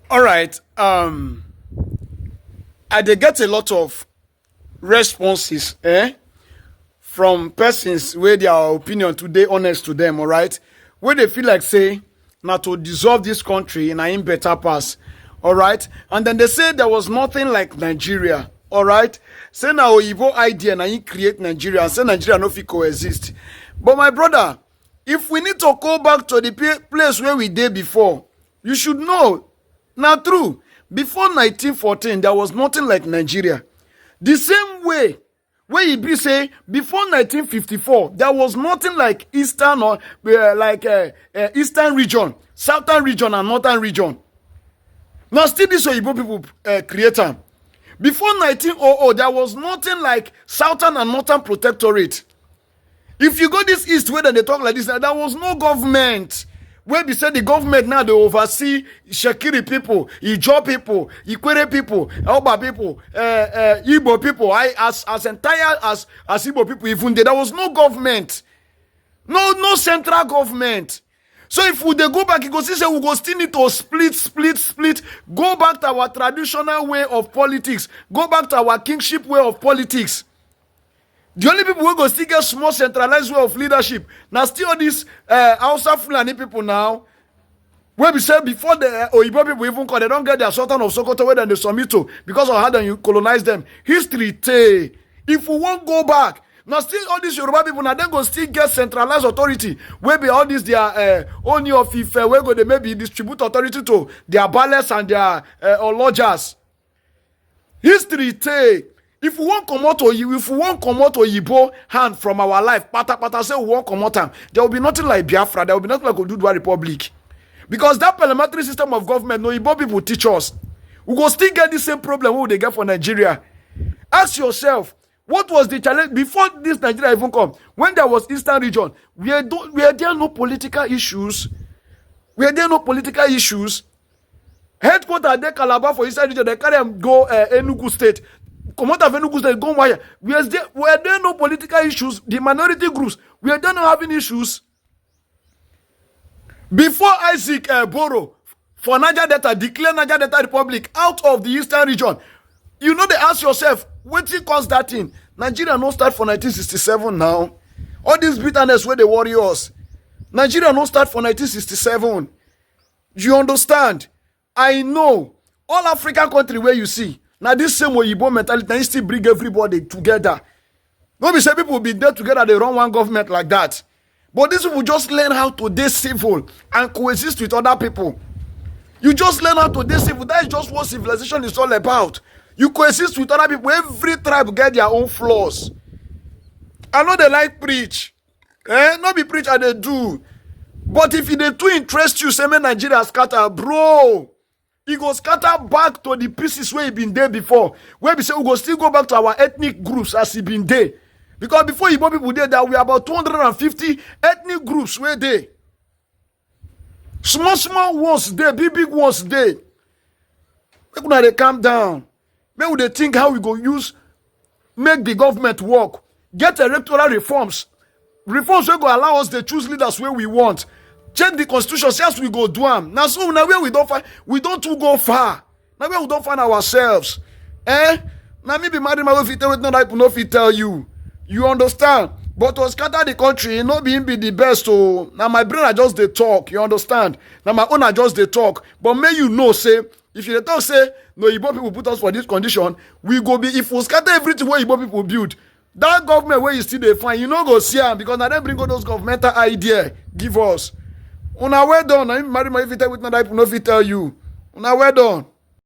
All right. I dey get a lot of responses, from persons where their opinion today honest to them, all right, where they feel like say now to dissolve this country and I in better pass, all right, and then they say there was nothing like Nigeria, all right, say now Oyibo idea na in create Nigeria and say Nigeria no fit coexist. But my brother, if we need to go back to the place where we did before, you should know now true. Before 1914, there was nothing like Nigeria. The same way where you be say before 1954 there was nothing like eastern or eastern region, southern region and northern region. Now still this Oyibo people create am. Before 1900 there was nothing like southern and northern protectorate. If you go this east where they talk like this, there was no government. Where they say the government now they oversee Shekiri people, Ijo people, Ikwere people, Oba people, Igbo people, as entire as Igbo people, even there was no government. No central government. So if we they go back, you go see say we go still need to split, go back to our traditional way of politics, go back to our kingship way of politics. The only people who go still get small centralized way of leadership. Now still all these Hausa Fulani people now, where we say before the Oyibo people even call, they don't get their Sultan of Sokoto where they submit to because of how then you colonize them. History tell. If we won't go back, now still all these Yoruba people now then go still get centralized authority. Where be all these their only of Ife, where go they maybe distribute authority to their ballets and their lodgers. History tell. If we won't come out Oyibo hand from our life, pata say we won't come out, there will be nothing like Biafra, there will be nothing like Oduduwa Republic. Because that parliamentary system of government, no Oyibo people teach us. We go still get the same problem what they get for Nigeria. Ask yourself, what was the challenge before this Nigeria even come? When there was Eastern region, were there no political issues? Were there no political issues? Headquarters de Calabar for Eastern region, they carry them go Enugu State. Come out of Enugu State, go wire. Were there no political issues? The minority groups, were there not having issues? Before Isaac Boro for Niger Delta declare Niger Delta Republic out of the Eastern region, you know they ask yourself, what it caused that thing? Nigeria no start for 1967 now. All this bitterness where they worry us. Nigeria no start for 1967. You understand? I know all African country where you see. Now this same Oyibo mentality, now still bring everybody together. No be say people will be there together, they run one government like that. But these people just learn how to be civil and coexist with other people. You just learn how to be civil. That is just what civilization is all about. You coexist with other people. Every tribe get their own flaws. I know they like preach. Not be preach and they do. But if they too interest you, say, man, Nigeria scatter, bro. It go scatter back to the pieces where it been there before. Where we say we go still go back to our ethnic groups as it been there. Because before Igbo people there, that we about 250 ethnic groups where they. Small ones there, big ones there. Make they calm down. Make they think how we go use, make the government work. Get electoral reforms. Reforms will go allow us to choose leaders where we want. Change the constitution, see as we go do them. Now so now where we don't too go far. Now where we don't find ourselves. Now me be married my wife tell no that no fit tell you. You understand? But to scatter the country, not being be the best. So now my brain I just they talk. You understand? Now my own I just they talk. But may you know, say, if you talk say no Igbo people put us for this condition, we go be if we scatter everything where Igbo people build. That government where you still they find, you know go see them because now they bring all those governmental idea. Give us. Una well done. I marry my fit with no that no fit tell you. Una well done.